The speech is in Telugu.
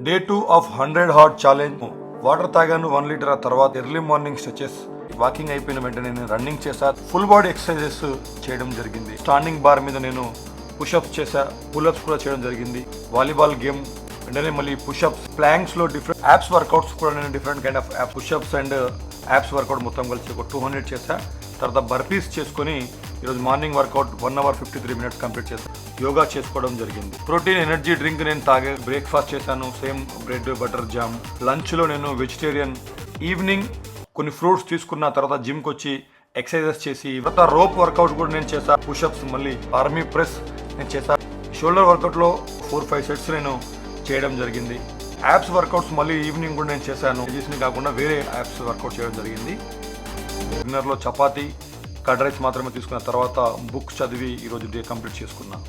Day 2 of 100 heart challenge. Water తాగాను 1 లీటర్. ఆ తర్వాత ఎర్లీ మార్నింగ్ స్ట్రెచెస్, వాకింగ్ అయిపోయిన వెంటనే నేను రన్నింగ్ చేశా. ఫుల్ బాడీ ఎక్సర్సైజెస్ చేయడం జరిగింది. స్టాండింగ్ బార్ మీద నేను పుషప్స్ చేశా, పుల్అప్స్ కూడా చేయడం జరిగింది. వాలీబాల్ గేమ్ వెంటనే మళ్ళీ పుషప్స్, ప్లాంక్స్ లో డిఫరెంట్ యాప్స్ వర్కౌట్స్ కూడా నేను different kind of pushups and abs workout మొత్తం కలిసి ఒక 200 చేశా. తర్వాత బర్పీస్ చేసుకొని ఈరోజు morning workout 1 hour 53 minutes complete చేశాను. యోగా చేసుకోవడం జరిగింది. ప్రోటీన్ ఎనర్జీ డ్రింక్ నేను తాగే, బ్రేక్ఫాస్ట్ చేశాను, సేమ్ బ్రెడ్ బటర్ జామ్. లంచ్లో నేను వెజిటేరియన్. ఈవినింగ్ కొన్ని ఫ్రూట్స్ తీసుకున్న తర్వాత జిమ్కి వచ్చి ఎక్సర్సైజెస్ చేసి, తర్వాత రోప్ వర్కౌట్ కూడా నేను చేశా. పుషప్స్, మళ్ళీ ఆర్మీ ప్రెస్ నేను చేశా. షోల్డర్ వర్కౌట్లో 4-5 sets నేను చేయడం జరిగింది. యాప్స్ వర్కౌట్స్ మళ్ళీ ఈవినింగ్ కూడా నేను చేశాను. చేసిన కాకుండా వేరే యాప్స్ వర్కౌట్ చేయడం జరిగింది. డిన్నర్లో చపాతీ, కర్డ్ రైస్ మాత్రమే తీసుకున్న తర్వాత బుక్స్ చదివి ఈరోజు డే కంప్లీట్ చేసుకున్నాను.